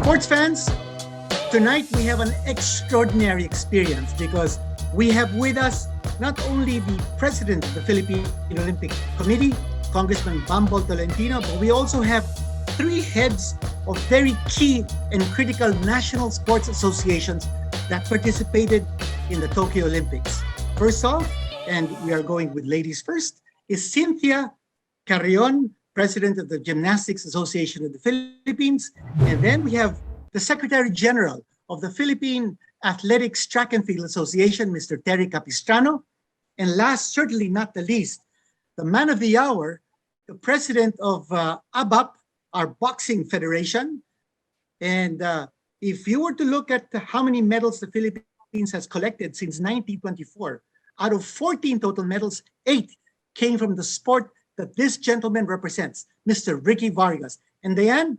Sports fans, tonight we have an extraordinary experience because we have with us not only the president of the Philippine Olympic Committee, Congressman Bambol Tolentino, but we also have three heads of very key and critical national sports associations that participated in the Tokyo Olympics. First off, and we are going with ladies first, is Cynthia Carrion, president of the Gymnastics Association of the Philippines. And then we have the Secretary General of the Philippine Athletics Track and Field Association, Mr. Terry Capistrano. And last, certainly not the least, the man of the hour, the president of ABAP, our boxing federation. And if you were to look at how many medals the Philippines has collected since 1924, out of 14 total medals, 8 came from the sport that this gentleman represents, Mr. Ricky Vargas. And Dyan,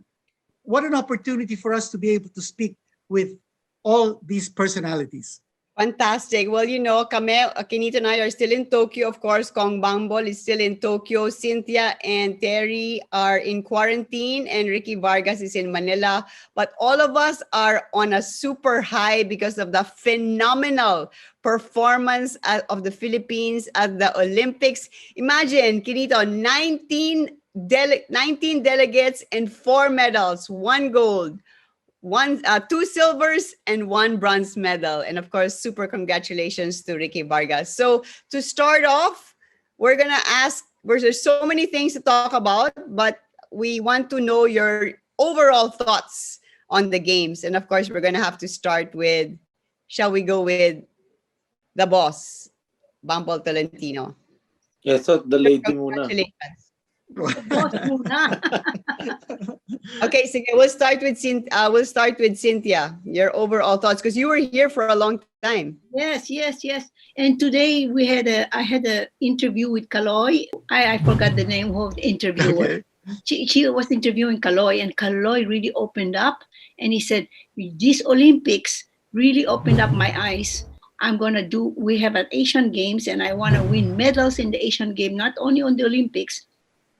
what an opportunity for us to be able to speak with all these personalities. Fantastic. Well, you know, Quinito and I are still in Tokyo. Of course, Kong Bambol is still in Tokyo. Cynthia and Terry are in quarantine and Ricky Vargas is in Manila. But all of us are on a super high because of the phenomenal performance of the Philippines at the Olympics. Imagine, Quinito, 19 delegates and 4 medals, 1 gold. 2 silvers and 1 bronze medal. And of course, super congratulations to Ricky Vargas. So to start off, we're going to ask, there's so many things to talk about, but we want to know your overall thoughts on the games. And of course, we're going to have to start with, shall we go with the boss, Bambol Tolentino? Yes, so the lady muna. Congratulations. Okay, so we'll start with Cynthia. Your overall thoughts, because you were here for a long time. Yes. And today I had an interview with Kaloy. I forgot the name of the interviewer. She was interviewing Kaloy, and Kaloy really opened up, and he said, "These Olympics really opened up my eyes. We have an Asian Games, and I want to win medals in the Asian Game, not only on the Olympics."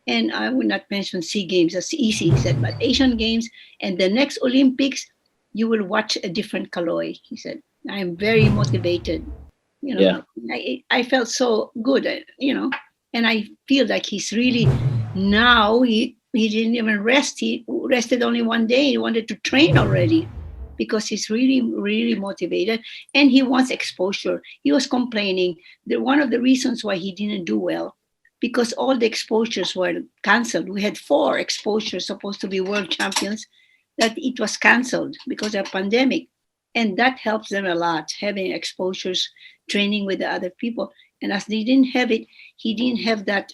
And I would not mention SEA Games, that's easy, he said, but Asian Games and the next Olympics, you will watch a different Kaloy, he said. I am very motivated. I felt so good, and I feel like he's really, now he didn't even rest. He rested only 1 day. He wanted to train already because he's really, really motivated and he wants exposure. He was complaining that one of the reasons why he didn't do well, because all the exposures were canceled. We had 4 exposures supposed to be world champions that it was canceled because of pandemic. And that helps them a lot, having exposures, training with the other people. And as they didn't have it, he didn't have that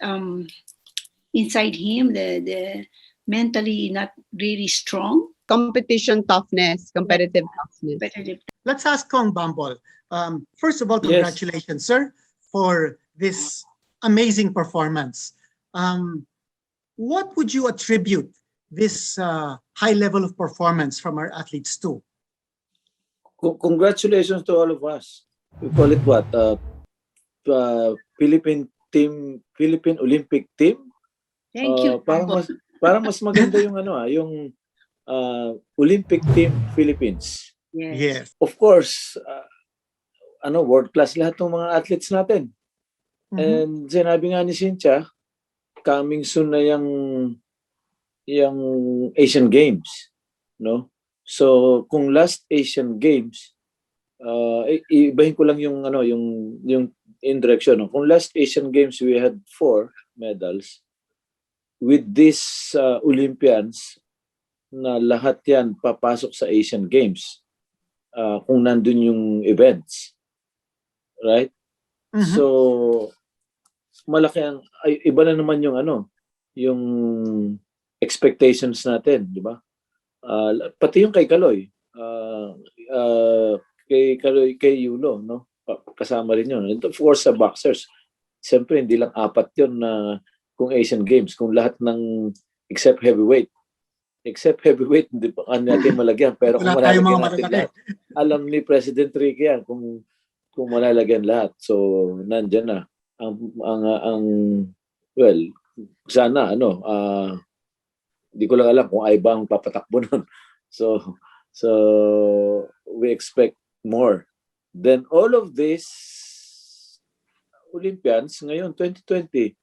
inside him, the mentally not really strong. Competitive toughness. Let's ask Kong Bambol. First of all, congratulations, sir, for this amazing performance. What would you attribute this high level of performance from our athletes to? Congratulations to all of us. We call it what? Philippine Olympic team. Thank you. Parang mas maganda yung yung Olympic team Philippines. Yes. Of course, world class lahat ng mga athletes natin. And sinabi nga ni Cynthia, coming soon na yung Asian Games, no? So kung last Asian Games, ibahin ko lang yung indirection, no? Kung last Asian Games we had 4 medals, with these Olympians na lahat yan papasok sa Asian Games, kung nandun yung events, right? So malaki ang iba na naman yung yung expectations natin, di ba? Pati yung kay Kaloy, kay Yulo, no? Kasama rin yun. And of course sa boxers, siyempre hindi lang 4 yun na kung Asian Games, kung lahat ng except heavyweight, hindi pa natin malagyan, pero kung malalagyan natin lahat, alam ni President Ricky yan kung malalagyan lahat. So nandiyan na well, sana hindi ko lang alam kung ay bang papatakbo nun So we expect more. Then all of this Olympians ngayon 2020,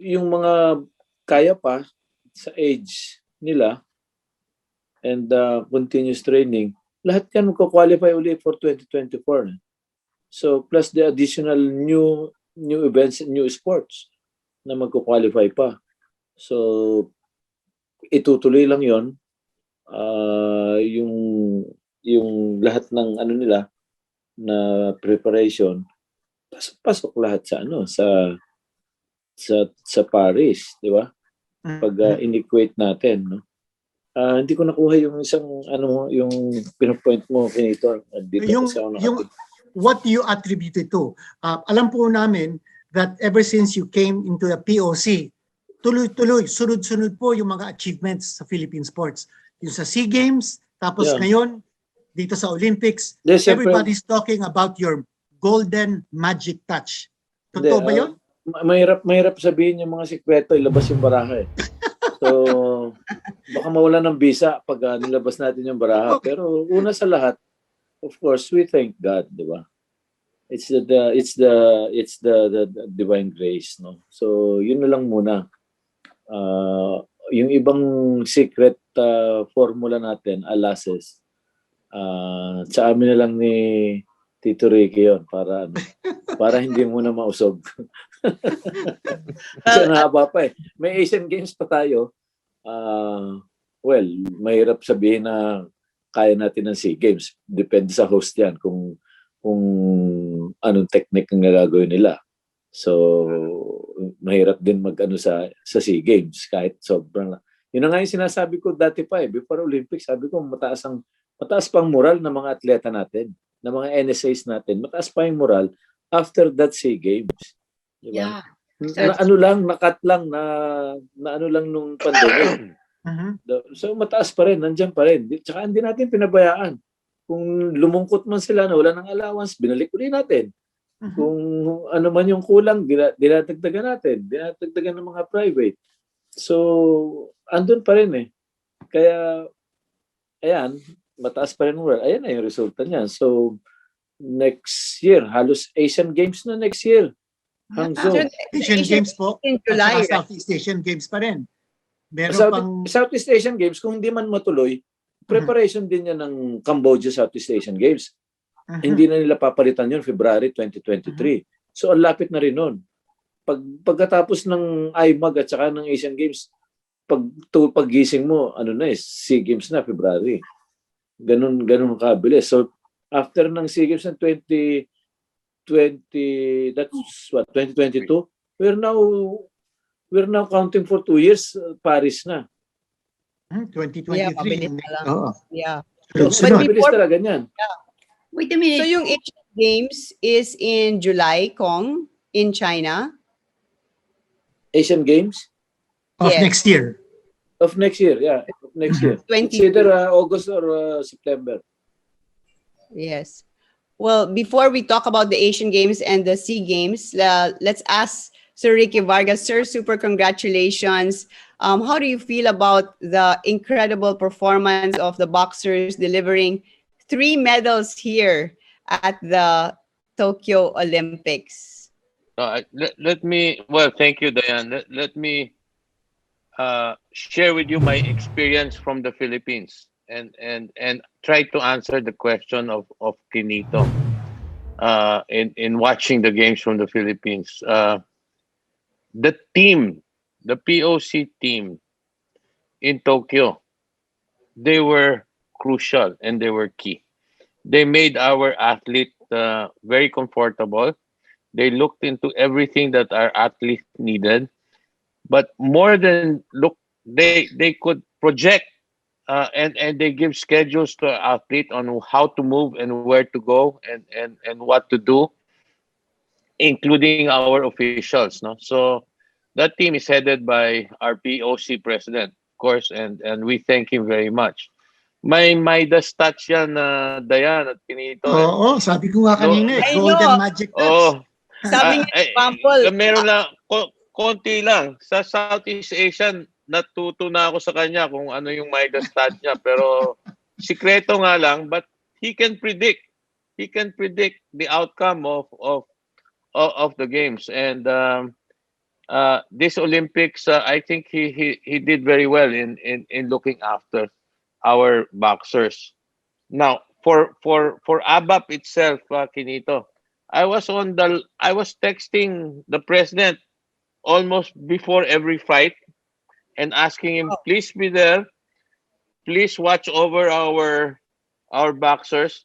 yung mga kaya pa sa age nila and continuous training, lahat yan magko-qualify ulit for 2024. So plus the additional new events, new sports na magko-qualify pa. So itutuloy lang 'yon. Yung lahat ng ano nila na preparation, pasok lahat sa sa Paris, di ba? Pag in-equate natin, no? Hindi ko nakuha yung isang yung pinopoint mo, Quinito. What you attributed to. Alam po namin that ever since you came into the POC, tuloy-tuloy, sunod-sunod po yung mga achievements sa Philippine sports. Yung sa SEA Games, tapos ngayon, dito sa Olympics, everybody's talking about your golden magic touch. Totoo ba yun? Mahirap sabihin yung mga sikreto, ilabas yung baraha eh. So, baka mawala ng visa pag nilabas natin yung baraha. Okay. Pero una sa lahat, of course, we thank God, di ba? It's the divine grace, no? So, yun na lang muna. Yung ibang secret formula natin, alases, sa amin na lang ni Tito Ricky yun para hindi muna mausog. Kasi nahaba pa eh. May Asian Games pa tayo. Well, mahirap sabihin na kaya natin ng SEA Games. Depende sa host yan kung anong technique ang gagawin nila. So, mahirap din mag-ano sa SEA Games kahit sobrang. Yun na nga yung sinasabi ko dati pa eh. Before Olympics, sabi ko mataas pang moral ng mga atleta natin, ng mga NSAs natin. Mataas pa yung moral after that SEA Games. Diba? Yeah. Nakat lang nung pandemic. So mataas pa rin, nandiyan pa rin. Tsaka hindi natin pinabayaan. Kung lumungkot man sila na wala ng allowance, binalik ulit natin. Kung ano man yung kulang, dinadagdagan natin. Dinadagdagan ng mga private. So, andun pa rin eh. Kaya, ayan, mataas pa rin moral. Ayan na yung resulta niya. So, next year, halos Asian Games na next year. Hangzhou. Asian Games po. In July. Southeast Asian Games pa rin. Meron Southeast Asian Games, kung hindi man matuloy, preparation din yan ng Cambodia Southeast Asian Games. Hindi na nila papalitan yun February 2023. So, ang lapit na rin nun. Pagkatapos ng IMAG at saka ng Asian Games, paggising mo, SEA Games na February. Ganun kabilis. So, after ng SEA Games ng 2022, we're now counting for 2 years, Paris na. 2023. Yeah. So, mabilis talaga yan. Yeah. Wait a minute. So yung Asian Games is in July, Kong, in China? Asian Games? Of next year. Of next year, yeah. Of next year. It's either August or September. Yes. Well, before we talk about the Asian Games and the SEA Games, let's ask Sir Ricky Vargas. Sir, super congratulations. How do you feel about the incredible performance of the boxers delivering 3 medals here at the Tokyo Olympics? Thank you, Dyan. Let me share with you my experience from the Philippines and try to answer the question of Quinito in watching the games from the Philippines. The team, the POC team in Tokyo, they were crucial and they were key. They made our athlete very comfortable. They looked into everything that our athlete needed, but more than look, they could project and they give schedules to our athlete on how to move and where to go and what to do, including our officials. No, so that team is headed by our POC president, of course, and we thank him very much. May Midas touch yan na Dyan at Quinito. Oo, sabi ko nga kanina golden magic touch. Sabi niya, example. Meron lang, konti lang. Sa Southeast Asian, natuto na ako sa kanya kung ano yung Midas stat niya, pero sikreto nga lang, but he can predict. He can predict the outcome of the games. And this Olympics, I think he did very well in looking after our boxers. Now, for ABAP itself, Quinito, I was texting the president almost before every fight and asking him, please be there, please watch over our boxers,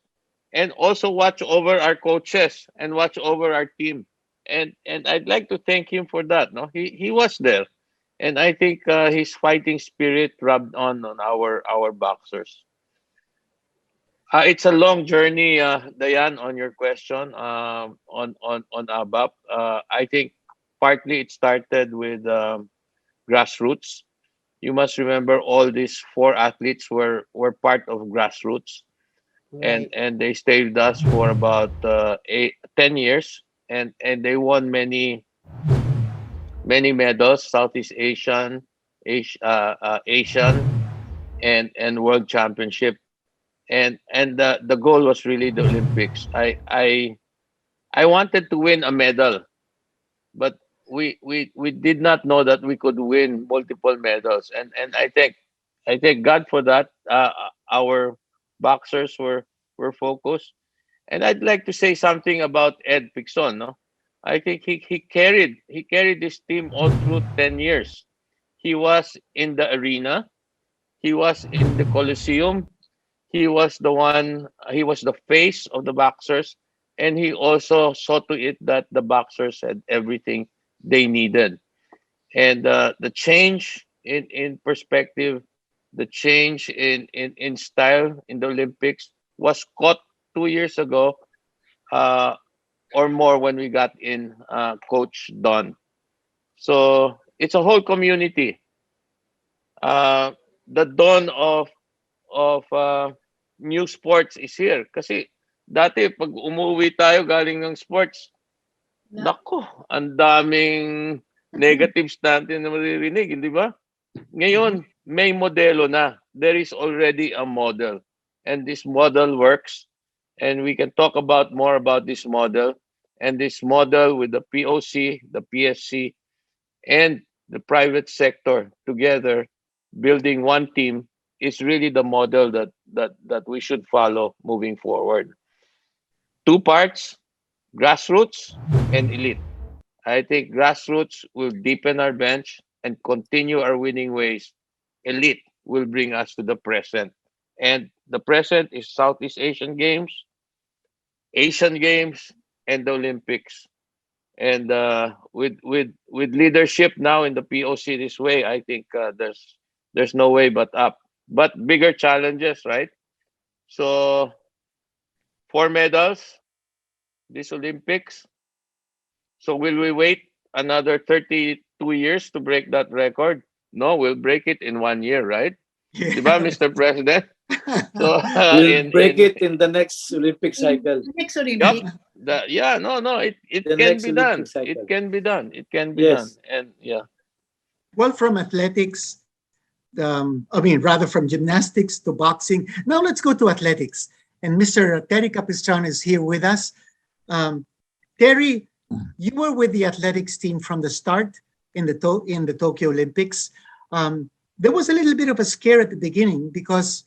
and also watch over our coaches and watch over our team. And I'd like to thank him for that. No, he was there, and I think his fighting spirit rubbed on our boxers. It's a long journey, Dyan, on your question on ABAP. I think partly it started with grassroots. You must remember all these four athletes were part of grassroots, and they stayed with us for about 10 years, and they won many medals, Southeast Asian, and World Championship, and the goal was really the Olympics. I wanted to win a medal, but we did not know that we could win multiple medals, and I thank God for that. Our boxers were focused, and I'd like to say something about Ed Picson. No, I think he carried this team all through 10 years. He was in the arena, he was in the Coliseum, he was the one, he was the face of the boxers, and he also saw to it that the boxers had everything they needed. And the change in perspective, the change in style in the Olympics was caught 2 years ago uh, or more when we got in Coach Don. So it's a whole community. The dawn of new sports is here. Kasi dati pag umuwi tayo galing ng sports, nako, ang daming negatives natin na maririnig, hindi ba? Ngayon, may modelo na. There is already a model. And this model works. And we can talk about more about this model. And this model with the POC, the PSC, and the private sector together, building one team, is really the model that we should follow moving forward. Two parts, grassroots and elite. I think grassroots will deepen our bench and continue our winning ways. Elite will bring us to the present. And the present is Southeast Asian Games, and the Olympics. And with leadership now in the POC this way, I think there's no way but up. But bigger challenges, right? So 4 medals this Olympics. So will we wait another 32 years to break that record? No, we'll break it in 1 year, right? Diba, Mr. President? So We'll break it in the next Olympic cycle. Next Olympic. It The can next be done. Olympic cycle. It can be done. It can be done. Yes. And yeah. Well, from athletics, rather from gymnastics to boxing. Now let's go to athletics. And Mr. Terry Capistran is here with us. Terry, you were with the athletics team from the start in the Tokyo Olympics. There was a little bit of a scare at the beginning because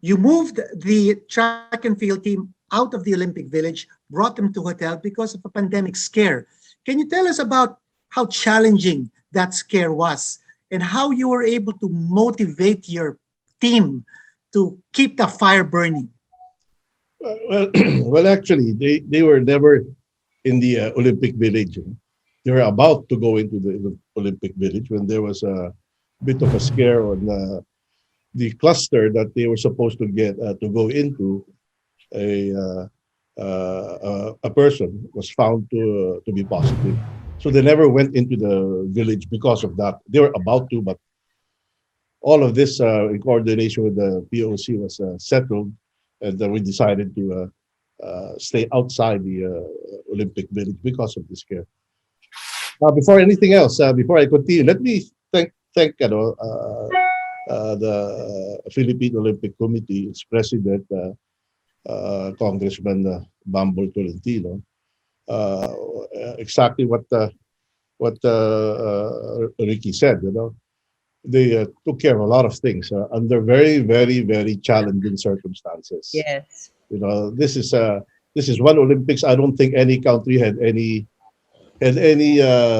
you moved the track and field team out of the Olympic Village, brought them to hotel because of a pandemic scare. Can you tell us about how challenging that scare was and how you were able to motivate your team to keep the fire burning? Well, actually, they were never in the Olympic Village. They were about to go into the Olympic Village when there was a bit of a scare on the cluster that they were supposed to get to go into. A person was found to be positive, so they never went into the village because of that. They were about to, but all of this in coordination with the POC was settled, and then we decided to stay outside the Olympic Village because of this scare. Before anything else, before I continue, let me thank the Philippine Olympic Committee, its president, Congressman Bambol Tolentino. Exactly what Ricky said. They took care of a lot of things under very, very, very challenging circumstances. Yes. This is one Olympics. I don't think any country had any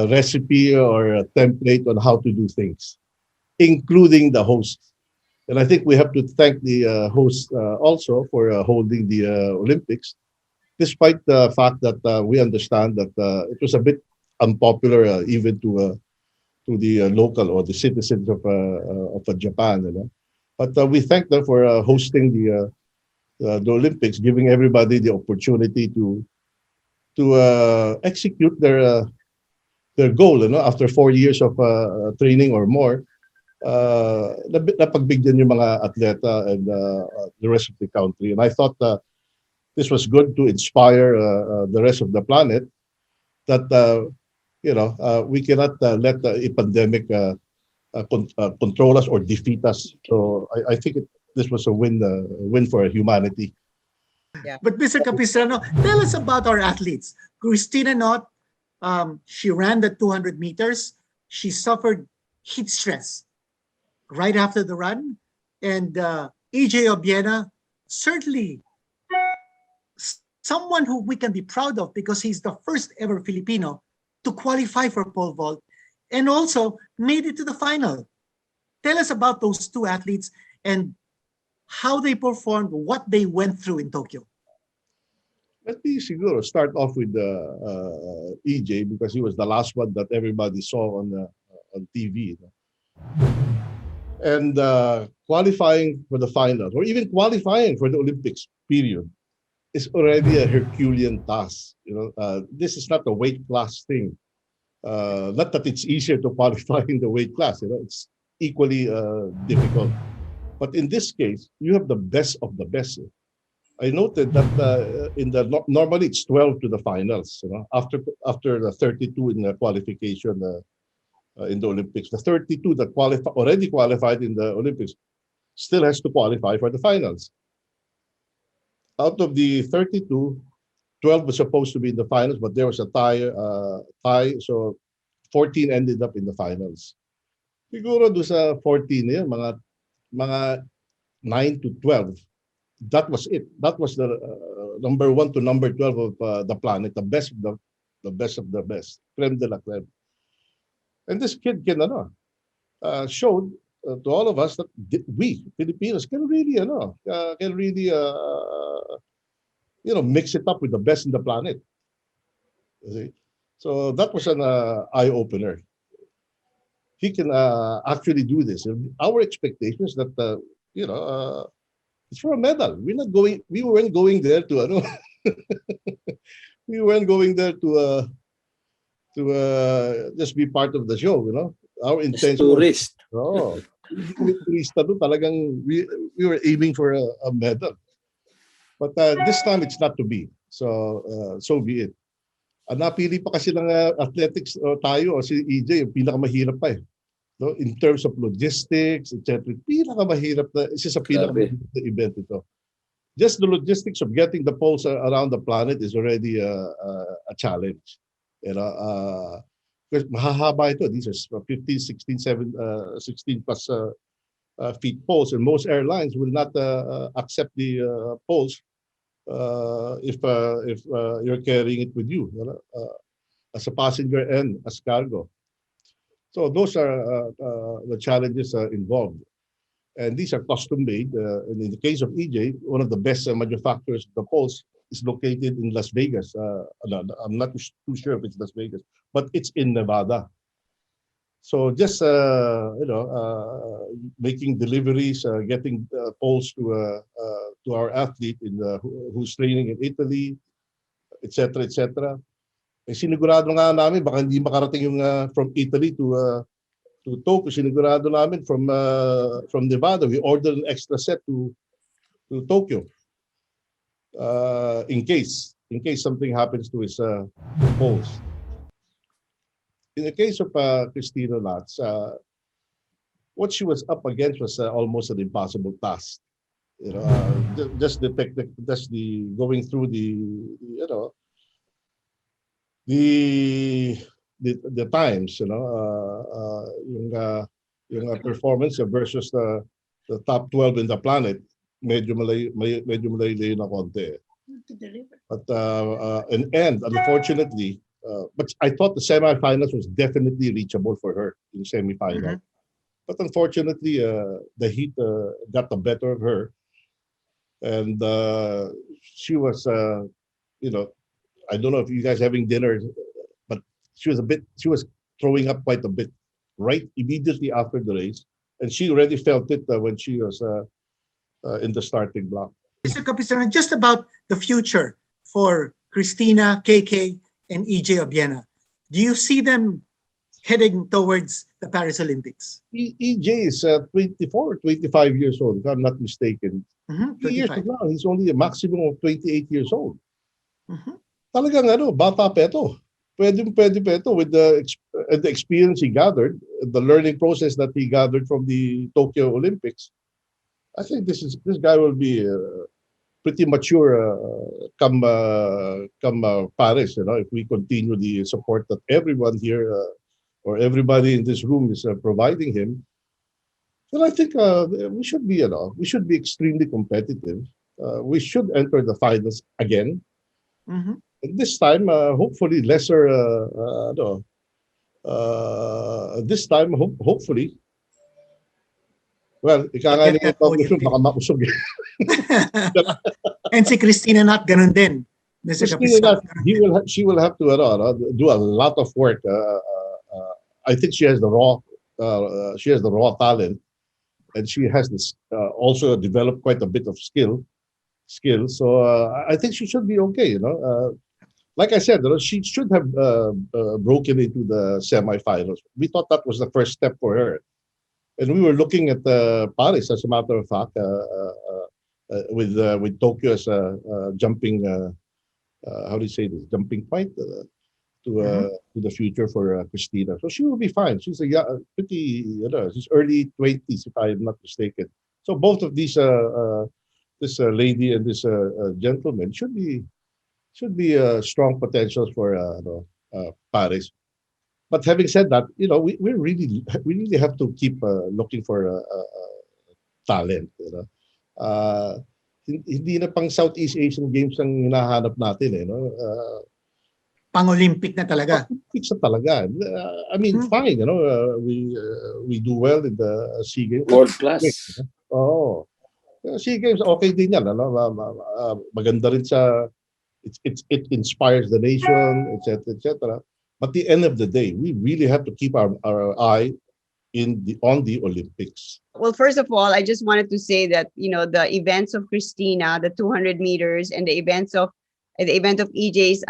recipe or a template on how to do things, including the host. And I think we have to thank the host also for holding the Olympics, despite the fact that we understand that it was a bit unpopular even to the local or the citizens of Japan. But we thank them for hosting the Olympics, giving everybody the opportunity to execute their goal. After 4 years of training or more, napagbigyan yung mga atleta and the rest of the country. And I thought this was good to inspire the rest of the planet that we cannot let a pandemic control us or defeat us. So I think this was a win for humanity. But Mr. Capistrano, tell us about our athletes. Christina Knott, she ran the 200 meters. She suffered heat stress right after the run. And EJ Obiena, certainly someone who we can be proud of because he's the first ever Filipino to qualify for pole vault and also made it to the final. Tell us about those two athletes and how they performed, what they went through in Tokyo. Let me start off with EJ because he was the last one that everybody saw on TV. And qualifying for the finals or even qualifying for the Olympics period is already a Herculean task. This is not a weight class thing. Not that it's easier to qualify in the weight class. It's equally difficult. But in this case, you have the best of the best. I noted that normally it's 12 to the finals. After the 32 in the qualification in the Olympics, the 32 that already qualified in the Olympics still has to qualify for the finals. Out of the 32, 12 was supposed to be in the finals, but there was a tie, so 14 ended up in the finals. Siguro do sa 14 yan, mga 9 to 12. That was it. That was the number 1 to number 12 of the planet, the best of the best of the best, creme de la creme. And this kid showed to all of us that we Filipinos can really mix it up with the best in the planet. So that was an eye opener. He can actually do this. And our expectation is that it's for a medal. We weren't going there to we weren't going there to just be part of the show. Our intention Tourist. talagang we were aiming for a medal. But this time it's not to be. So be it. Napili pa kasi ng athletics tayo o si EJ, yung pinakamahirap pa eh. In terms of logistics, etc. Pinakamahirap na, isa sa pinakamahirap na event ito. Just the logistics of getting the poles around the planet is already a challenge. Because mahahaba ito. These are 15, 16, 16 plus feet poles, and most airlines will not accept the poles if you're carrying it with you as a passenger and as cargo. So those are the challenges involved, and these are custom made. And in the case of EJ, one of the best manufacturers of the poles is located in Las Vegas. I'm not too sure if it's Las Vegas, but it's in Nevada. So just making deliveries, getting poles to our athlete who's training in Italy, etc., etc. Eh, sinigurado nga namin baka hindi makarating yung from Italy to Tokyo. Sinigurado namin from Nevada. We ordered an extra set to Tokyo in case something happens to his poles. In the case of Christina Knott, what she was up against was almost an impossible task. You know, just the technique, just the going through the, you know, the times, you know, yung performance versus the top 12 in the planet, medyo malayo na konti. To deliver. But and unfortunately, but I thought the semifinals was definitely reachable for her in semifinal. But unfortunately, the heat got the better of her, and she was, you know, I don't know if you guys having dinner, but she was throwing up quite a bit right immediately after the race, and she already felt it when she was in the starting block. Mr. Capistrano, just about the future for Cristina, KK, and EJ Obiena. Do you see them heading towards the Paris Olympics? EJ is 24 or 25 years old, if I'm not mistaken. 3 years 25. from now, he's only a maximum of 28 years old. Talagang ano, bata pa ito. Pwede pa ito with the experience he gathered, the learning process that he gathered from the Tokyo Olympics. I think this guy will be pretty mature come Paris. You know, if we continue the support that everyone here or everybody in this room is providing him, then I think we should be, you know, we should be extremely competitive. We should enter the finals again. And this time, hopefully lesser. This time, hopefully. Well, ika nga niya ito, baka mausog. And si Cristina not ganun din. Mr. Capistrano. She will have to do a lot of work. I think she has the raw talent, and she has this also developed quite a bit of skill. So I think she should be okay. You know, like I said, you know, she should have broken into the semifinals. We thought that was the first step for her. And we were looking at Paris, as a matter of fact, with Tokyo as a jumping, how do you say this, jumping point to the future for Cristina. So she will be fine. She's a pretty, you know, she's early 20s, if I'm not mistaken. So both of these, this lady and this gentleman should be strong potentials for Paris. But having said that, you know, we really have to keep looking for talent. You know, hindi na pang Southeast Asian Games ang hinahanap natin, eh. No? Pang-Olympic na talaga. Olympics na talaga. I mean, fine. You know, we do well in the SEA Games. World class. Oh, SEA Games okay din yan. Ano? Maganda rin sa it inspires the nation, etc., etc. But at the end of the day, we really have to keep our eye on the Olympics. Well, first of all, I just wanted to say that, you know, the events of Cristina, the 200 meters, and the event of EJ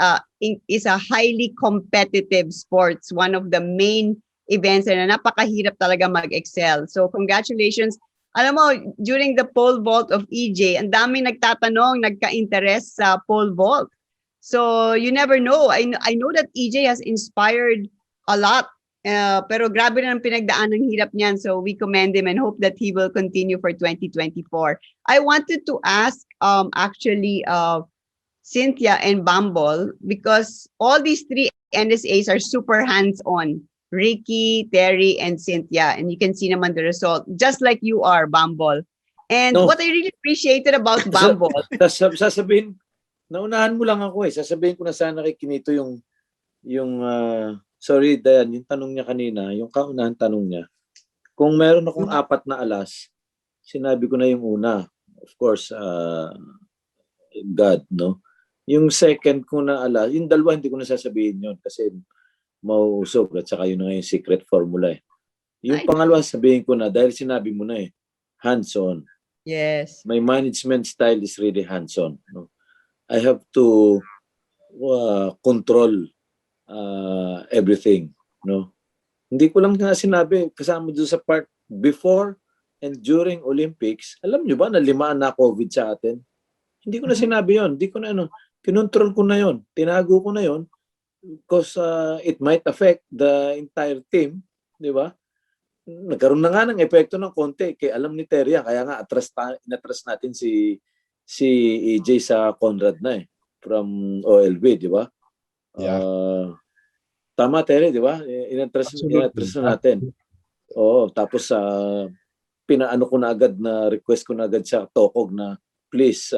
is a highly competitive sports. One of the main events and napakahirap talaga mag-excel. So congratulations. Alam mo, during the pole vault of EJ, ang dami nagtatanong, nagka-interest sa pole vault. So you never know. I know that EJ has inspired a lot. Pero grabe na ang pinagdaan ng hirap niyan. So we commend him and hope that he will continue for 2024. I wanted to ask actually Cynthia and Bumble, because all these three NSAs are super hands-on. Ricky, Terry, and Cynthia. And you can see naman the result, just like you are, Bumble. And what I really appreciated about Bumble. Sasabihin, naunahan mo lang ako eh. Sasabihin ko na sana kay Quinito yung sorry, Dyan, yung tanong niya kanina, yung kaunahan tanong niya. Kung meron akong 4 na alas, sinabi ko na yung una. Of course, God, no? Yung second ko na alas, yung dalawa hindi ko na sasabihin yun kasi mauusog at saka yun na yung secret formula eh. Yung pangalawa sabihin ko na dahil sinabi mo na eh, hands-on. Yes. My management style is really hands-on. No? I have to control everything. No? Hindi ko lang nga sinabi, kasama doon sa part before and during Olympics, alam nyo ba na 5 na COVID sa atin? Hindi ko na sinabi yon. Hindi ko na kinontrol ko na yon. Tinago ko na yon because it might affect the entire team, di ba? nagkaroon na nga ng epekto ng konti kay alam ni Terry, kaya nga inatras natin si EJ sa Conrad na from OLB, di ba? Yeah. Tama, Terry, di ba? Inatras na natin. Oo, tapos pinaano ko na agad, na request ko na agad sa Tokog na please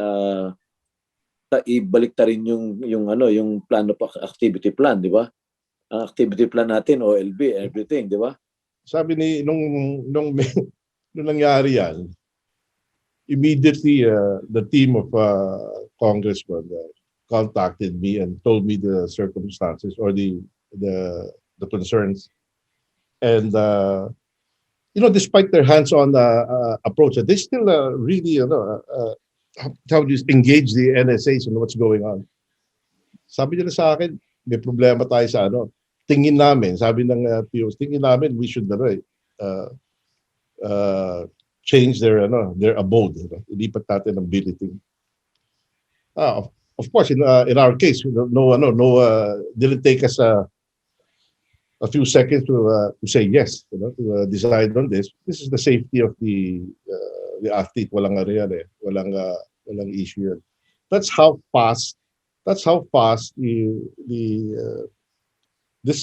ibalik ta rin yung plano pa, activity plan, di ba? Ang activity plan natin, OLB, everything, di ba? Sabi ni nung nangyari yan, immediately the team of congressmen contacted me and told me the circumstances or the concerns. And despite their hands-on approach, they still really how do you engage the NSAs on what's going on. Sabi nila sa akin, may problema tayo sa tingin namin, sabi ng POs, tingin namin we should change their abode. Ilipat natin ang billeting. Of course, in our case, didn't take us a few seconds to say yes, to decide on this. This is the safety of the athlete. Walang walang issue yan. That's how fast this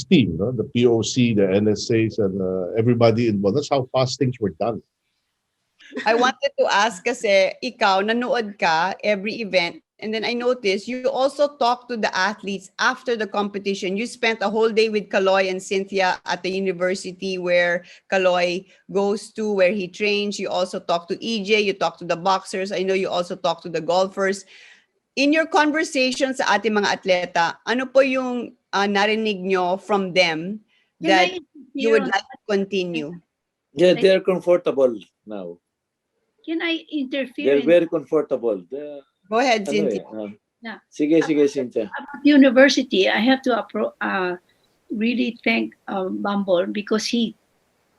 team, the POC, the NSAs, and everybody involved, that's how fast things were done. I wanted to ask kasi ikaw, nanood ka every event, and then I noticed you also talk to the athletes after the competition. You spent a whole day with Kaloy and Cynthia at the university where Kaloy goes to, where he trains. You also talk to EJ, you talk to the boxers. I know you also talk to the golfers. In your conversations sa ating mga atleta, ano po yung narinig nyo from them that you would like to continue? Yeah, they're comfortable now. Can I interfere? They're very comfortable. Go ahead, Cynthia. Yeah. Sige, Cynthia. About the university, I have to really thank Bumble because he,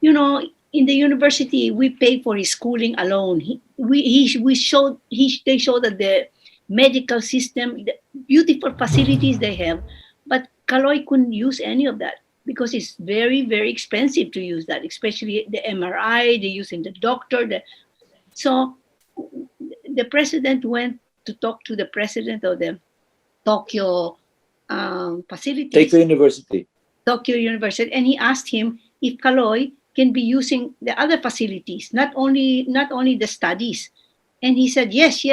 in the university, we pay for his schooling alone. They showed that the medical system, the beautiful facilities they have, but Kaloy couldn't use any of that because it's very, very expensive to use that, especially the MRI, they using the doctor. So the president went to talk to the president of the Tokyo facilities. Tokyo University, and he asked him if Kaloy can be using the other facilities, not only the studies. And he said, yes,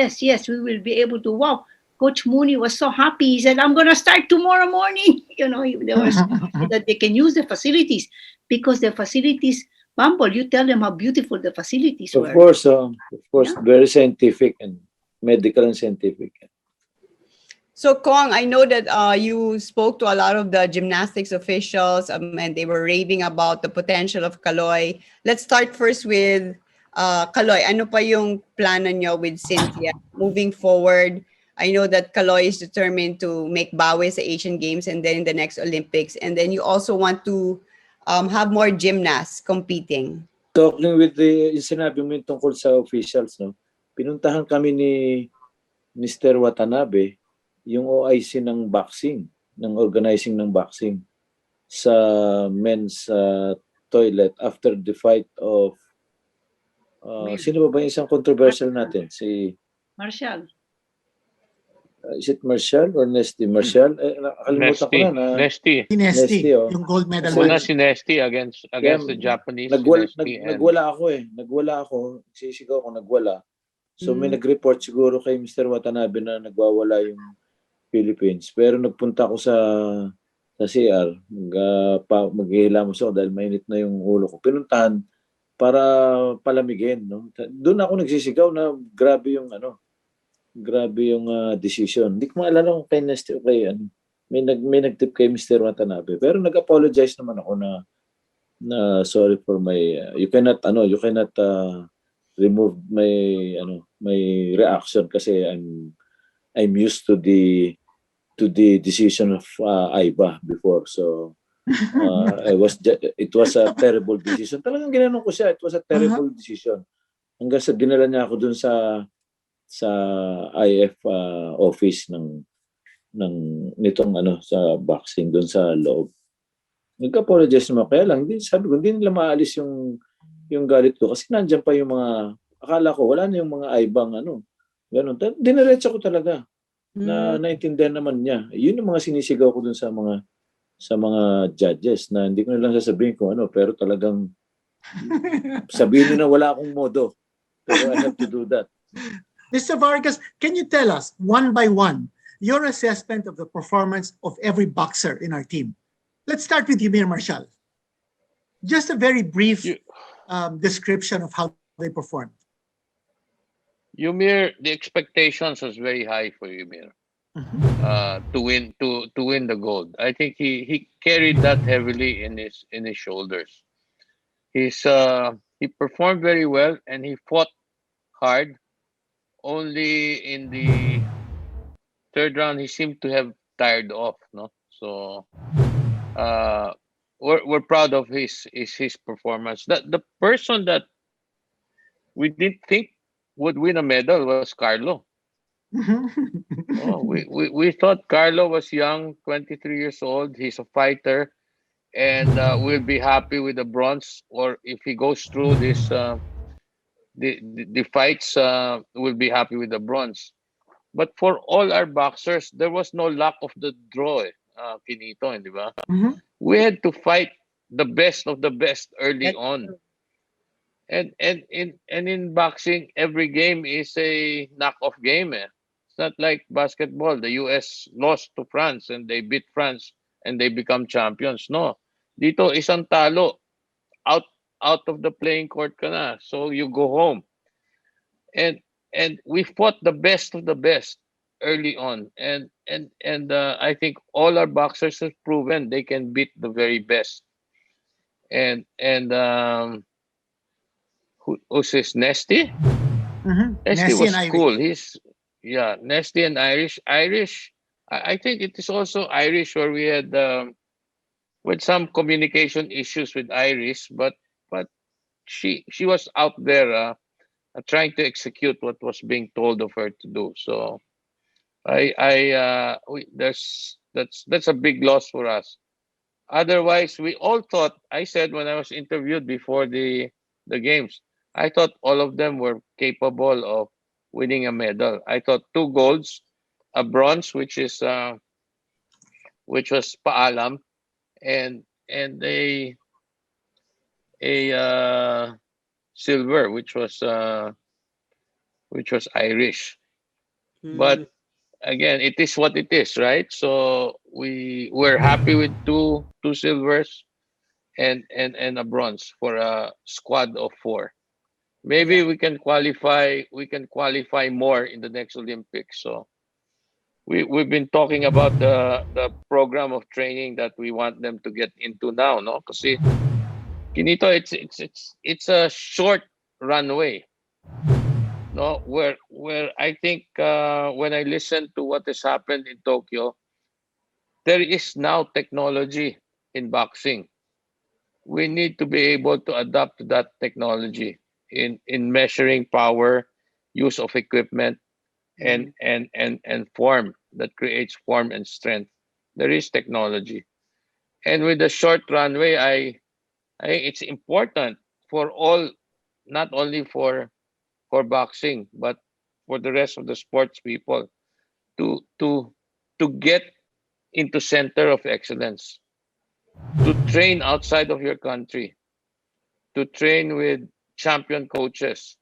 we will be able to. Wow, Coach Mooney was so happy. He said, I'm going to start tomorrow morning. There was that they can use the facilities because the facilities, Bumble, you tell them how beautiful the facilities were. Of course, very scientific and medical and scientific. So, Kong, I know that you spoke to a lot of the gymnastics officials and they were raving about the potential of Kaloy. Let's start first with Kaloy. Ano pa yung plano nyo with Cynthia moving forward? I know that Kaloy is determined to make bawi sa Asian Games and then in the next Olympics. And then you also want to have more gymnasts competing. Talking with yung sinabi mo yung tungkol sa officials, pinuntahan kami ni Mr. Watanabe, yung OIC ng boxing, ng organizing ng boxing sa men's toilet after the fight of sino ba yung isang controversial natin? Si Marcial. Is it Marcial or Nesthy? Marcial? Nakalimutan ko na. Nesthy. Yung gold medal. Una si Nesthy against the Japanese. Nagwala ako. Sisigaw ako, nagwala. So may nag-report siguro kay Mr. Watanabe na nagwawala yung Philippines. Pero nagpunta ako sa CR. Maghihilamos ako dahil mainit na yung ulo ko. Pinuntahan para palamigin. Doon ako nagsisigaw na grabe yung decision. Hindi ko maalala kung kay Nesthy o kay may nag-tip kay Mr. Watanabe. Pero nag-apologize naman ako na sorry for my you cannot remove my reaction kasi I'm used to the decision of AIBA before. So it was a terrible decision. Talagang ginanong ko siya, it was a terrible decision. Hanggang sa dinala niya ako dun sa IF office nitong sa boxing doon sa loob. Nagka-apologize naman. Kaya lang, sabi ko, hindi nila maalis yung galit ko. Kasi nandiyan pa yung mga, akala ko, wala na yung mga aibang, gano'n. Diniretso ko talaga na naintindihan naman niya. Yun yung mga sinisigaw ko dun sa mga judges na hindi ko na lang sasabihin kung pero talagang sabihin nyo na wala akong modo. Pero I have to do that. Mr. Vargas, can you tell us one by one your assessment of the performance of every boxer in our team? Let's start with Eumir Marcial. Just a very brief description of how they performed. Eumir, the expectations was very high for Eumir to win the gold. I think he carried that heavily in his shoulders. He performed very well and he fought hard. Only in the third round he seemed to have tired off, no? So we're proud of his performance. The person that we didn't think would win a medal was Carlo. We thought Carlo was young, 23 years old. He's a fighter, and we'll be happy with the bronze. Or if he goes through this, the fights, we'll be happy with the bronze. But for all our boxers, there was no luck of the draw, Quinito, di ba? We had to fight the best of the best early on. And in boxing, every game is a knock-off game. It's not like basketball. The US lost to France and they beat France and they become champions. No. Dito isang talo, out of the playing court ka na. So you go home. And we fought the best of the best early on. And I think all our boxers have proven they can beat the very best. And who's this? Nesthy? Nesthy was cool. Nesthy and Irish. I think it is also Irish where we had with some communication issues with Irish, but she was out there trying to execute what was being told of her to do. So that's a big loss for us. Otherwise, we all thought. I said when I was interviewed before the games, I thought all of them were capable of winning a medal. I thought 2 golds, a bronze, which was Paalam, and a silver, which was Irish. But again, it is what it is, right? So we're happy with two silvers and a bronze for a squad of 4. Maybe we can qualify more in the next Olympics. So we've been talking about the program of training that we want them to get into now, no? Kasi Quinito, it's a short runway. No, where I think when I listen to what has happened in Tokyo, there is now technology in boxing. We need to be able to adapt to that technology in measuring power, use of equipment, and form that creates form and strength. There is technology, and with the short runway, I think it's important for all, not only for boxing, but for the rest of the sports people to get into center of excellence, to train outside of your country, to train with champion coaches,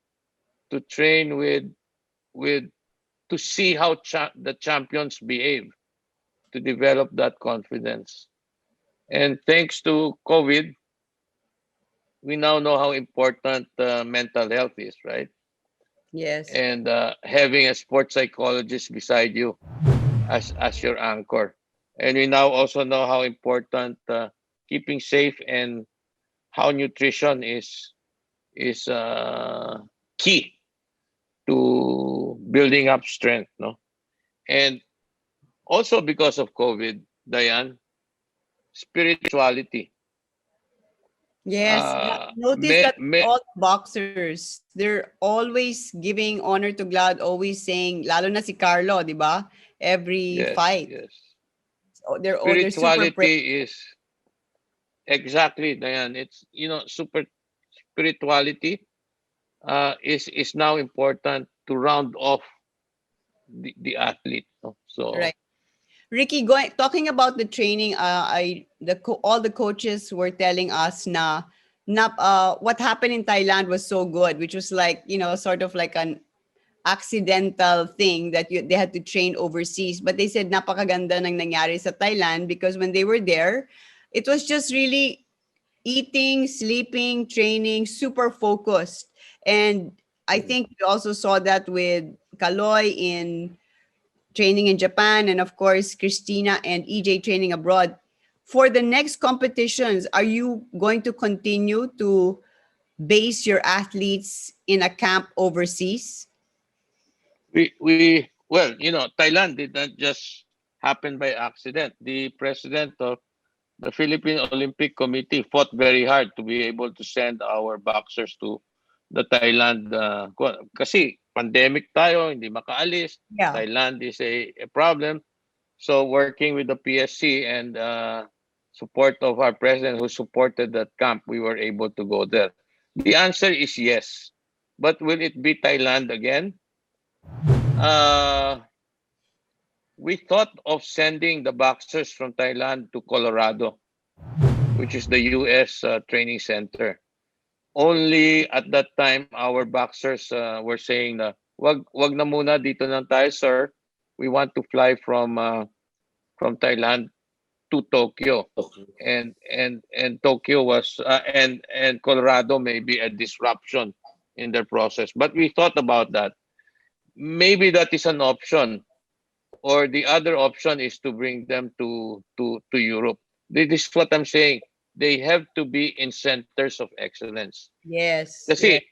to train with to see how the champions behave, to develop that confidence. And thanks to COVID, we now know how important mental health is, right? Yes. And having a sports psychologist beside you as your anchor. And we now also know how important keeping safe and how nutrition is key to building up strength, no? And also because of COVID, Dyan, spirituality. Yes, notice that all boxers, they're always giving honor to God, always saying, lalo na si Carlo, di ba? Every fight. Yes. So they're super Spirituality Exactly, Diane. It's, super spirituality is now important to round off the athlete. No? So Right. Ricky, talking about the training, all the coaches were telling us what happened in Thailand was so good, which was like, sort of like an accidental thing that they had to train overseas. But they said napakaganda ng nangyari sa Thailand because when they were there, it was just really eating, sleeping, training, super focused. And I think we also saw that with Kaloy in training in Japan, and of course, Christina and EJ training abroad. For the next competitions, are you going to continue to base your athletes in a camp overseas? well, Thailand did not just happen by accident. The president of the Philippine Olympic Committee fought very hard to be able to send our boxers to the Thailand. Kasi pandemic tayo, hindi makaalis. Yeah. Thailand is a problem. So working with the PSC and support of our president who supported that camp, we were able to go there. The answer is yes. But will it be Thailand again? We thought of sending the boxers from Thailand to Colorado, which is the US training center. Only at that time, our boxers were saying na, wag na muna, dito lang tayo, sir. We want to fly from Thailand to Tokyo. And Tokyo was and Colorado may be a disruption in their process. But we thought about that. Maybe that is an option. Or the other option is to bring them to Europe. This is what I'm saying. They have to be in centers of excellence. Yes. Kasi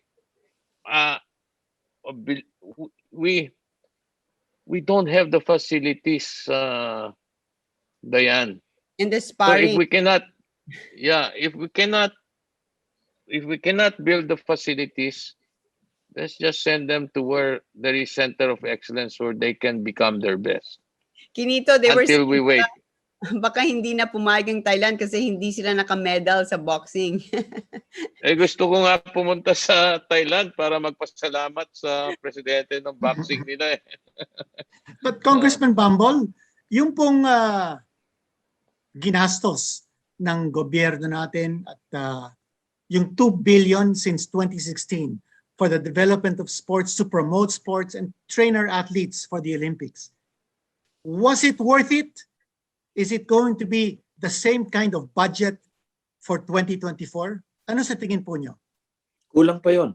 we don't have the facilities, Diane. And the So sparring. if we cannot build the facilities, let's just send them to where there is center of excellence where they can become their best. Quinito, they were Until we saying wait. baka hindi na pumayag ang Thailand kasi hindi sila naka-medal sa boxing. Gusto ko nga pumunta sa Thailand para magpasalamat sa presidente ng boxing nila. But Congressman Bambol, yung pong ginastos ng gobyerno natin at yung 2 billion since 2016 for the development of sports to promote sports and train our athletes for the Olympics. Was it worth it? Is it going to be the same kind of budget for 2024? Ano sa tingin po nyo? Kulang pa yon.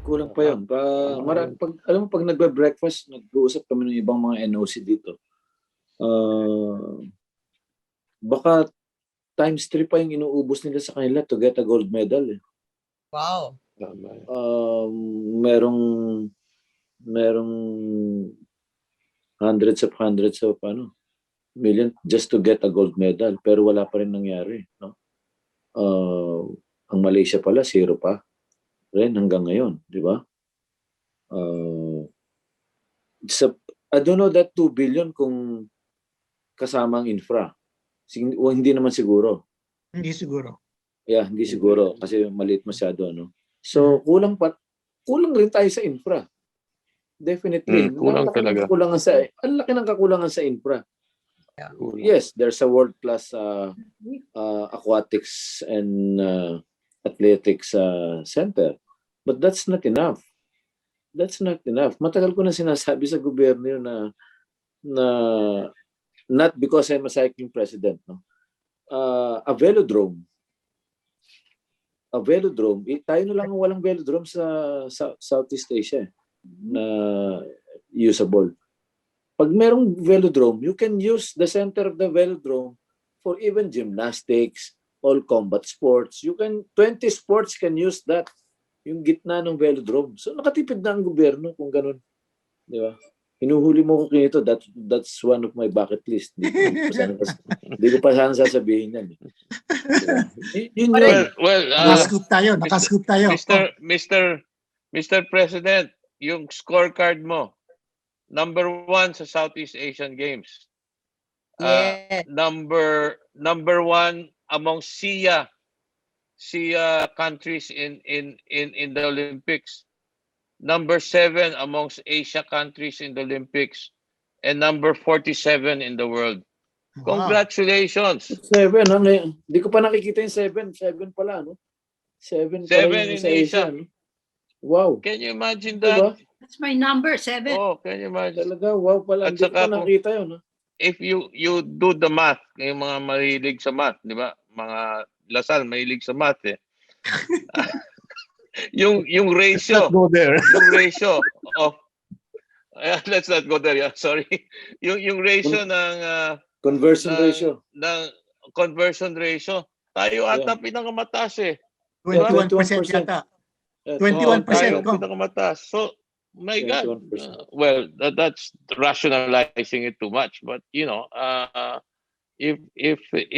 Kulang pa yon. Alam mo, pag nagbe-breakfast, nag-uusap kami ng ibang mga NOC dito. Baka times 3 pa yung inuubos nila sa kanila to get a gold medal. Wow. Merong hundreds of million just to get a gold medal, pero wala pa rin nangyari, no? Ang Malaysia pala 0 pa rin hanggang ngayon, di ba? I don't know that 2 billion kung kasama ang infra. Hindi naman siguro. Hindi siguro. Yeah, hindi siguro kasi maliit masyado, no? So kulang rin tayo sa infra. Definitely. Kulang talaga. Ang laki ng kakulangan sa infra. Yeah. Yes, there's a world-class aquatics and athletics center. But that's not enough. That's not enough. Matagal ko na sinasabi sa gobyerno yun na not because I'm a cycling president, no? A velodrome, tayo na lang ang walang velodrome sa Southeast Asia na usable. Pag merong velodrome, you can use the center of the velodrome for even gymnastics, all combat sports. 20 sports can use that, yung gitna ng velodrome. So nakatipid na ang gobyerno kung ganun. Di ba? Hinuhuli mo ko Quinito, that's one of my bucket list. Hindi ko pa sana sasabihin yan. Nakascoop tayo. Mr. President, yung scorecard mo, number 1 sa Southeast Asian Games. Yes. Number one among SIA countries in the Olympics. Number 7 amongst Asia countries in the Olympics, and number 47 in the world. Wow. Congratulations. 7, hindi ko pa nakikita yung 7. 7 pala, no? 7 pala 7 yung in sa Asia, Asia. no? Wow. Can you imagine Diba? that? That's my number, 7. Oh, can you imagine? Talaga, wow pala. At Hindi ko pa saka po, nakita yun, no? if you do the math, yung mga mahilig sa math, di ba? Mga Lasal mahilig sa math eh. yung ratio, Let's go there. yung ratio of let's not go there. Yeah, sorry. Yung ratio ng Conversion ratio. ng conversion ratio. Tayo ata pinakamataas eh. 21% yata. 21%. Tayo Kong. pinakamataas. So, my God. 21%. Well, that's rationalizing it too much. But if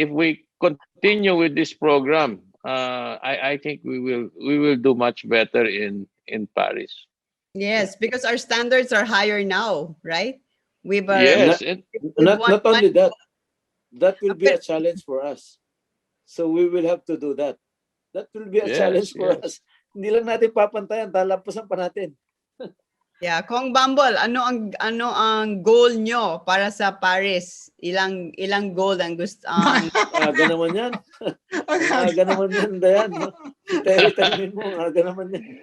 we continue with this program, I think we will do much better in Paris. Yes, because our standards are higher now, right? We've Yes, Not one- only that, that will be a challenge for us. So we will have to do that. That will be a Yes, challenge for yes. us. Hindi lang natin papantayan, talampasan pa natin. Yeah, Kong Bumble, ano ang goal nyo para sa Paris? Ilang goal ang gusto Aga naman yan. Aga naman yan, Dyan. No? Tanungin mo, aga naman yan.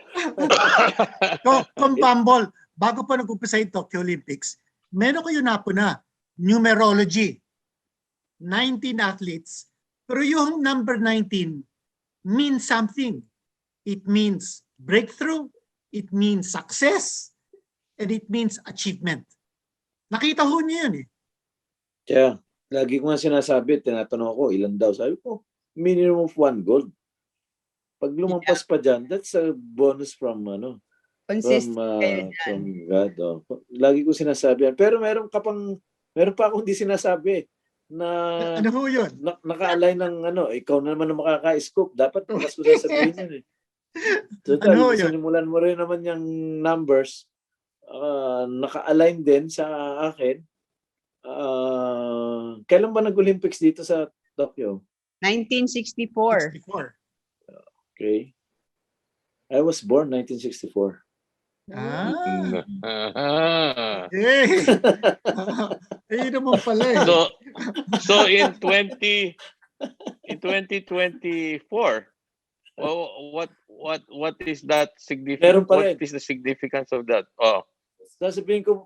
Kung Pambol, bago pa nag-umpisa yung Tokyo Olympics, meron kayo na numerology. 19 athletes. Pero yung number 19 means something. It means breakthrough, it means success, and it means achievement. Nakita ho niyo yun eh. Kaya, lagi ko nga sinasabi, tinatanong ako, ilan daw? Sabi ko, minimum of 1 gold. Pag lumampas pa dyan, that's a bonus from consistent from God. Oh. Lagi ko sinasabi yan. Pero meron pa akong hindi sinasabi na Ano ho yun? naka-align ng ikaw na naman ang makaka-scoop. Dapat bukas ko sasabihin yun eh. Total, Ano yun? sinimulan mo rin naman yung numbers. Naka-align din sa akin. Kailan ba nag-Olympics dito sa Tokyo? 1964. 64. Okay. I was born 1964. Ah. Ah. Eh. Ayun naman pala eh. So in 2024, what is that significant? Meron pa rin. What is the significance of that? Oh. Sasabihin ko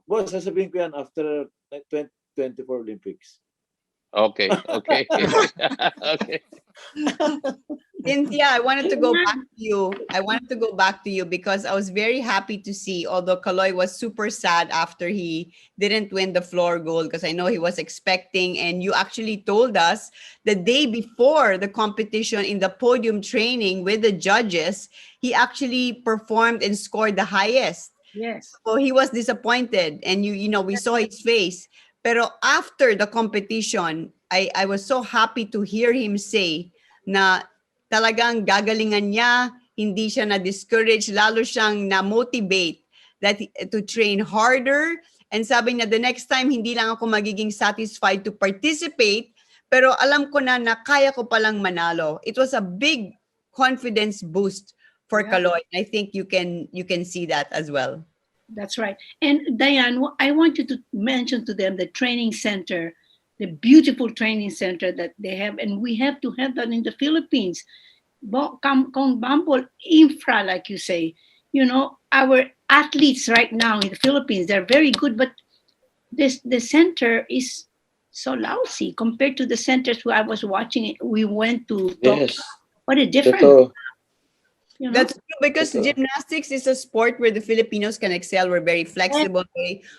yan after 2024 Olympics. Okay. Okay. Cynthia, I wanted to go back to you because I was very happy to see, although Kaloy was super sad after he didn't win the floor gold, because I know he was expecting, and you actually told us the day before the competition in the podium training with the judges, he actually performed and scored the highest. Yes. So he was disappointed, and we saw his face. Pero after the competition, I was so happy to hear him say na talagang gagalingan niya, hindi siya na-discourage, lalo siyang na-motivate to train harder. And sabi niya, the next time, hindi lang ako magiging satisfied to participate, pero alam ko na kaya ko palang manalo. It was a big confidence boost for Kaloy. I think you can see that as well. That's right. And Dyan, I want you to mention to them the training center, the beautiful training center that they have, and we have to have that in the Philippines. Kung Bumble infra, like you say, our athletes right now in the Philippines, they're very good, but the center is so lousy compared to the centers where I was watching it. We went to Tokyo. Yes. What a difference. Totoo. That's true, because gymnastics is a sport where the Filipinos can excel. We're very flexible,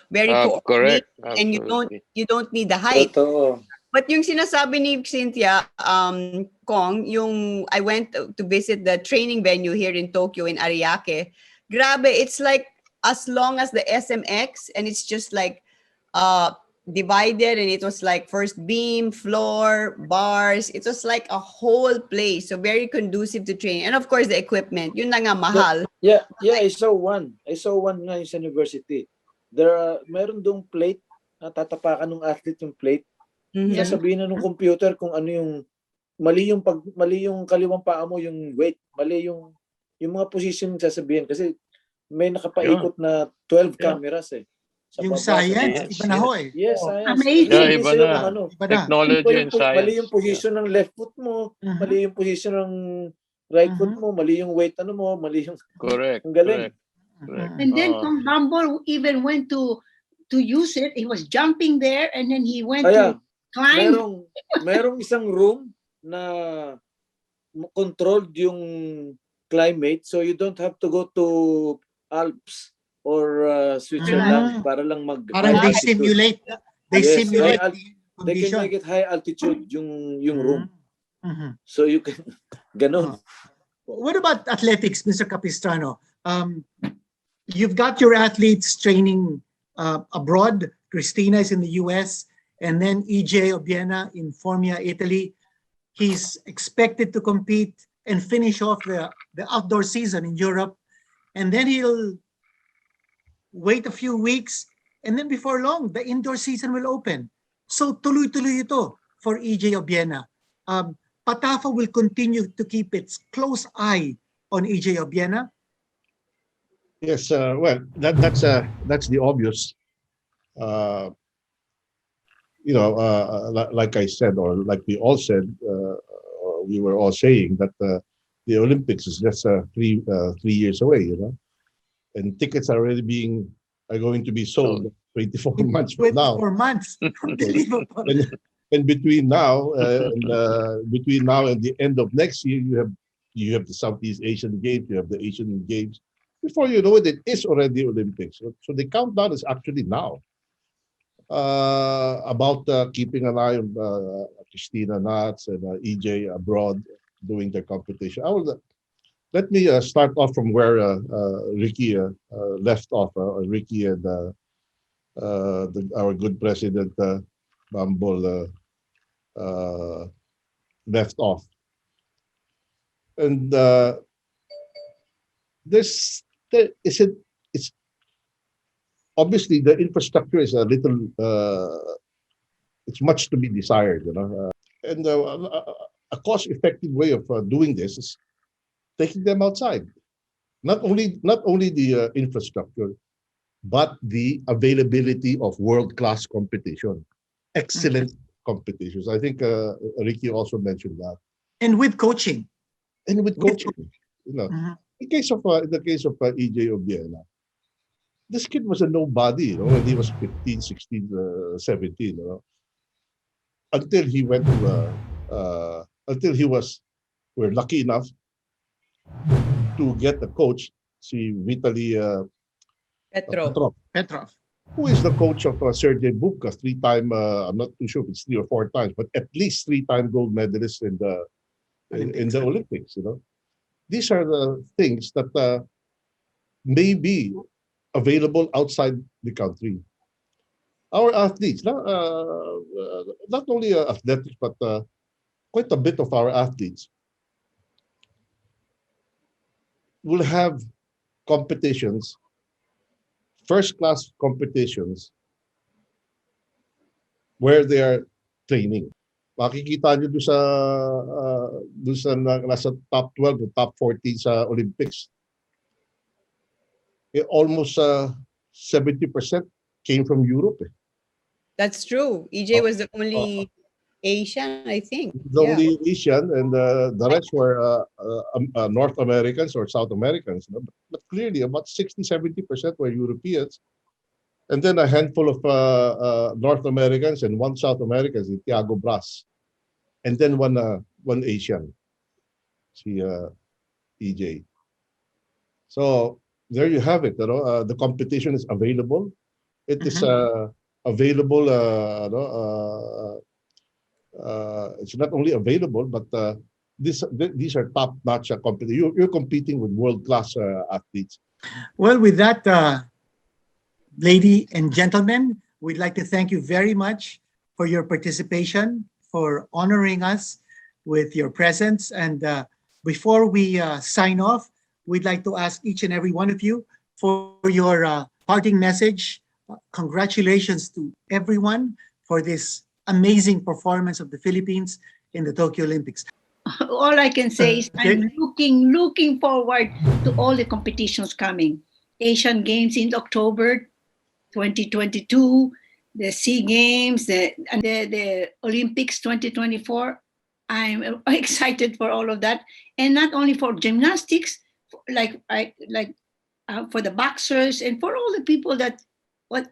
very coordinated, Correct. and you don't need the height. Totoo. But yung sinasabi ni Cynthia, Kong, I went to visit the training venue here in Tokyo in Ariake. Grabe, it's like as long as the SMX, and it's just like divided, and it was like first beam, floor, bars. It was like a whole place, so very conducive to training. And of course, the equipment, yun na nga mahal. Yeah, I saw one. I saw one nga sa university. Meron dong plate, tatapakan ng athlete yung plate. Mhm. Sasabihin na ng computer kung ano yung mali yung kaliwang paa mo, yung weight, mali yung mga position sasabihin kasi may nakapaikot na 12 Yeah. cameras eh. Sa Yung baba, sa science, taas. iba na ho eh. Yes, Oo. science. Amazing. Yeah, Sasabihin iba sa'yo na. kung ano. Iba na. Technology and science. Mali yung position ng left foot mo, Mhm. mali yung position ng right foot Mhm. mo, mali yung weight ano mo, mali yung Correct. ang galing. Correct. Correct. And then Oo. Kong Bumble even went to use it. He was jumping there, and then he went Kaya, to climb. merong isang room na controlled yung climate, so you don't have to go to Alps or Switzerland para lang Parang they altitude. simulate. They Yes, simulate high the They can condition. make it high altitude yung room. Mhm. So you can ganon. What about athletics, Mr. Capistrano? You've got your athletes training abroad. Christina is in the US, and then EJ Obiena in Formia, Italy. He's expected to compete and finish off the outdoor season in Europe, and then he'll wait a few weeks, and then before long, the indoor season will open. So tuloy-tuloy ito for EJ Obiena. Patafa will continue to keep its close eye on EJ Obiena. Yes, well, that's the obvious. Like I said, or like we all said, or we were all saying that the Olympics is just 3 years away, and tickets are going to be sold 24 months from now. 24 months. Unbelievable. And between now and the end of next year, you have the Southeast Asian Games, you have the Asian Games. Before you know it is already Olympics. So the countdown is actually now. About keeping an eye on Christina Nats and EJ abroad doing their competition. Let me start off from where Ricky left off. Ricky and our good president Bambol left off. And it's obviously the infrastructure is a little it's much to be desired, and a cost-effective way of doing this is taking them outside. Not only the infrastructure, but the availability of world-class competition, excellent competitions. I think Ricky also mentioned that. And with coaching. And with With coaching, Mhm. in the case of EJ Obiena, this kid was a nobody, when he was 15, 16, 17, until he went to until he was we're lucky enough to get a coach, si Vitaly Petro. Petrov. who is the coach of Sergei Bubka, 3-time, I'm not too sure if it's 3 or 4 times, but at least 3-time gold medalist in the Olympics. These are the things that may be available outside the country. Our athletes, not only athletics, but quite a bit of our athletes will have competitions, first-class competitions, where they are training. Makikita nyo doon sa nasa top 12 o top 14 sa Olympics. Almost 70% came from Europe. That's true. EJ was the only Asian, I think. The only Asian, and the rest were North Americans or South Americans. But clearly, about 60-70% were Europeans. And then a handful of North Americans and 1 South American, Thiago Bras. And then one Asian, si EJ. So there you have it. The competition is available. It is available. It's not only available, but these are top-notch competition. You're competing with world-class athletes. Well, with that, ladies and gentlemen, we'd like to thank you very much for your participation, for honoring us with your presence. And before we sign off, we'd like to ask each and every one of you for your parting message. Congratulations to everyone for this amazing performance of the Philippines in the Tokyo Olympics. All I can say is Okay. I'm looking forward to all the competitions coming. Asian Games in October 2022, the SEA Games, and the Olympics 2024. I'm excited for all of that, and not only for gymnastics, for the boxers and for all the people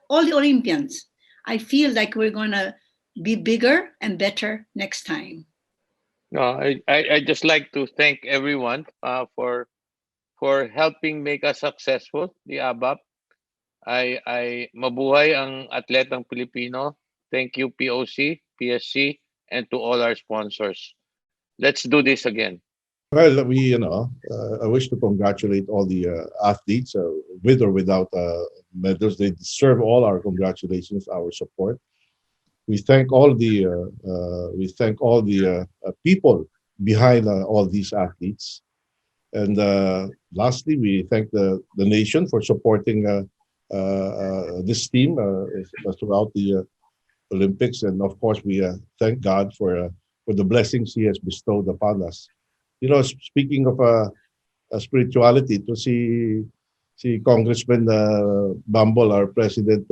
all the Olympians. I feel like we're gonna be bigger and better next time. No, I just like to thank everyone for helping make us successful, the ABAP. I mabuhay ang atletang Pilipino. Thank you POC, PSC, and to all our sponsors. Let's do this again. Well, I wish to congratulate all the athletes, with or without medals. They deserve all our congratulations, our support. We thank all the people behind all these athletes, and lastly, we thank the nation for supporting this team throughout the Olympics, and of course, we thank God for the blessings He has bestowed upon us. Speaking of spirituality, to see Congressman Bambol, our President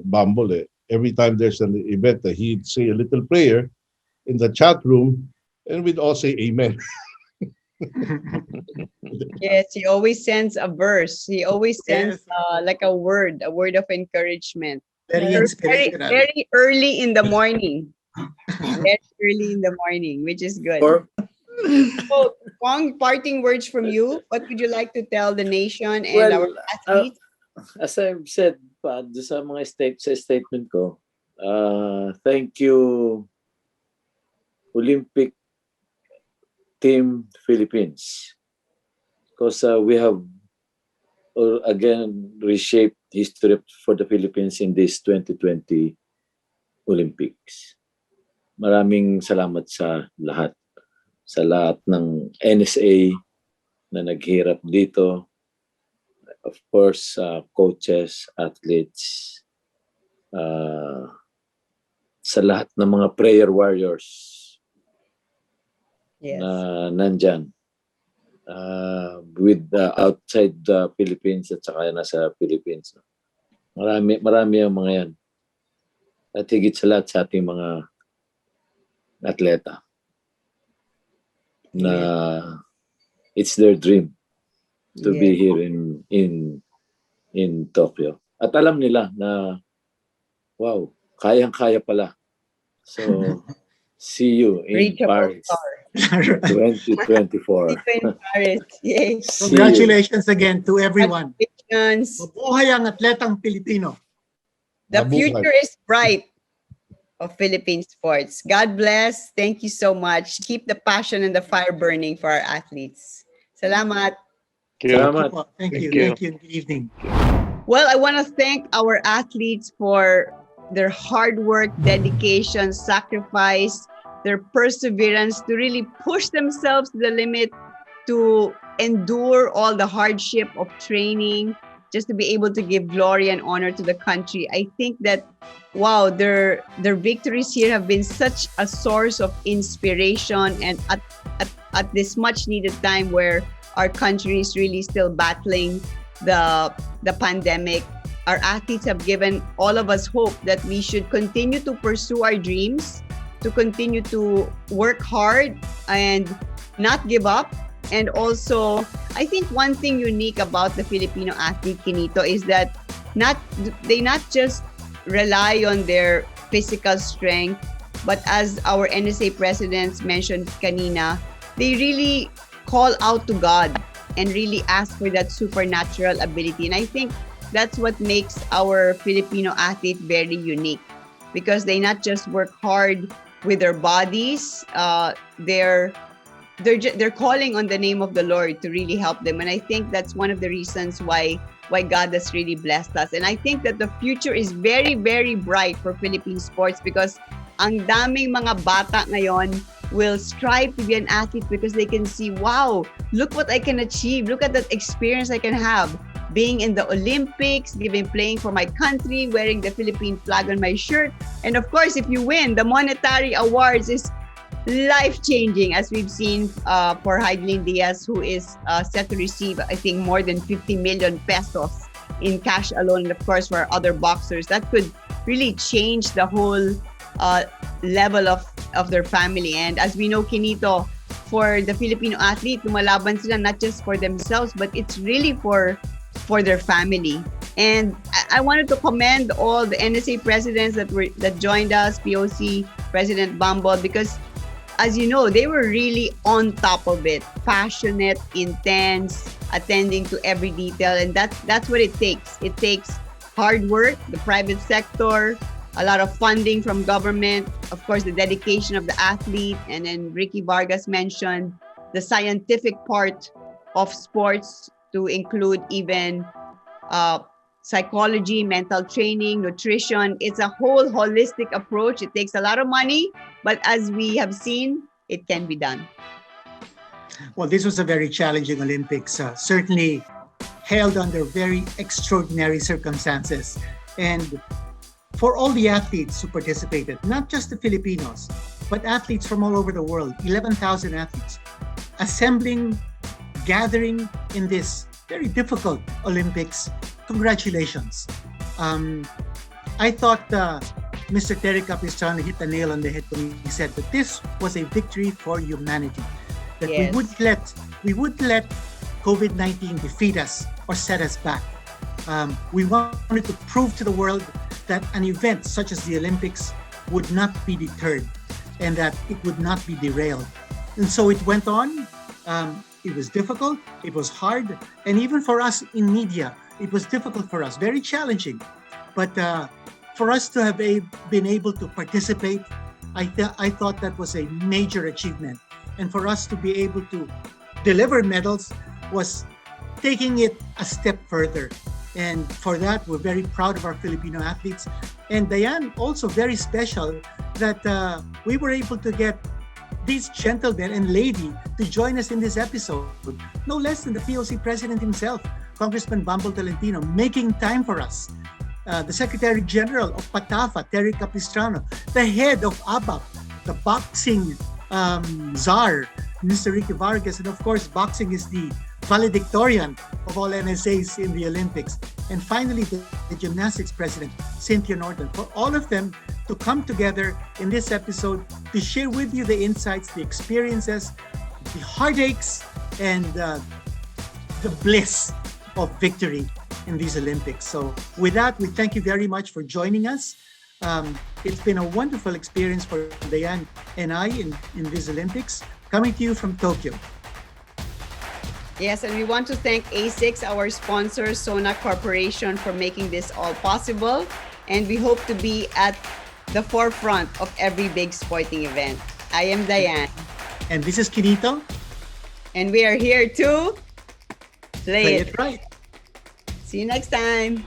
Bambol, every time there's an event, he'd say a little prayer in the chat room, and we'd all say amen. Yes, he always sends a verse. He always sends Yes. like a word of encouragement. Very Very, inspirational. very early in the morning. Very early in the morning, which is good. So, Kong, parting words from you. What would you like to tell the nation and our athletes? As I've said pa doon sa mga statement ko, thank you Olympic Team Philippines, because we have again reshaped history for the Philippines in this 2020 Olympics. Maraming salamat sa lahat ng NSA na naghirap dito. Of course, coaches, athletes, sa lahat ng mga prayer warriors Yes. na nandyan, with outside the Philippines at saka nasa Philippines. Marami ang mga yan. At higit sa lahat sa ating mga atleta na it's their dream to be here in Tokyo. At alam nila na wow, kayang-kaya pala. So see you in Reachable Paris star. 2024. In Paris. Yay. Congratulations again to everyone. Congratulations. Mabuhay ang atletang Pilipino. The Mabuhay. future is bright of Philippine sports. God bless. Thank you so much. Keep the passion and the fire burning for our athletes. Salamat. Salamat. Thank you. Thank you. Thank you. Good evening. Well, I want to thank our athletes for their hard work, dedication, sacrifice, their perseverance to really push themselves to the limit, to endure all the hardship of training, just to be able to give glory and honor to the country. I think that, wow, their victories here have been such a source of inspiration, and at this much needed time where our country is really still battling the pandemic, our athletes have given all of us hope that we should continue to pursue our dreams, to continue to work hard and not give up. And also, I think one thing unique about the Filipino athlete, Quinito, is that they not just rely on their physical strength, but as our NSA presidents mentioned kanina, they really call out to God and really ask for that supernatural ability. And I think that's what makes our Filipino athlete very unique, because they not just work hard with their bodies, they're calling on the name of the Lord to really help them. And I think that's one of the reasons why God has really blessed us. And I think that the future is very, very bright for Philippine sports, because ang daming mga bata ngayon will strive to be an athlete because they can see, wow, look what I can achieve. Look at that experience I can have. being in the Olympics, playing for my country, wearing the Philippine flag on my shirt. And of course, if you win, the monetary awards is life-changing, as we've seen for Hidilyn Diaz, who is set to receive, I think, more than 50 million pesos in cash alone. And of course, for other boxers, that could really change the whole level of their family. And as we know, Quinito, for the Filipino athlete, lumalaban sila not just for themselves, but it's really for their family. And I wanted to commend all the NSA presidents that joined us, POC President Bumble, because as you know, they were really on top of it, passionate, intense, attending to every detail. And that's what it takes. It takes hard work, the private sector, a lot of funding from government, of course, the dedication of the athlete. And then Ricky Vargas mentioned the scientific part of sports to include even psychology, mental training, nutrition. It's a whole holistic approach. It takes a lot of money, but as we have seen, it can be done. Well, this was a very challenging Olympics, certainly held under very extraordinary circumstances. And for all the athletes who participated, not just the Filipinos, but athletes from all over the world, 11,000 athletes, assembling, gathering in this very difficult Olympics. Congratulations. I thought Mr. Terry Capistrano hit the nail on the head when he said that this was a victory for humanity. That Yes. we would let COVID-19 defeat us or set us back. We wanted to prove to the world that an event such as the Olympics would not be deterred and that it would not be derailed. And so it went on. It was difficult, it was hard, and even for us in media, it was difficult for us, very challenging. But for us to have been able to participate, I thought that was a major achievement. And for us to be able to deliver medals was taking it a step further. And for that, we're very proud of our Filipino athletes. And Dyan, also very special that we were able to get these gentlemen and lady to join us in this episode. No less than the POC president himself, Congressman Bumble Tolentino, making time for us. The Secretary General of PATAFA, Terry Capistrano, the head of ABAP, the boxing czar, Mr. Ricky Vargas, and of course, boxing is the valedictorian of all NSAs in the Olympics. And finally, the gymnastics president, Cynthia Norton, for all of them to come together in this episode to share with you the insights, the experiences, the heartaches, and the bliss of victory in these Olympics. So with that, we thank you very much for joining us. It's been a wonderful experience for Dyan and I in these Olympics, coming to you from Tokyo. Yes, and we want to thank ASICS, our sponsor, Sona Corporation, for making this all possible. And we hope to be at the forefront of every big sporting event. I am Dyan. And this is Quinito. And we are here to play Play it. it right. See you next time.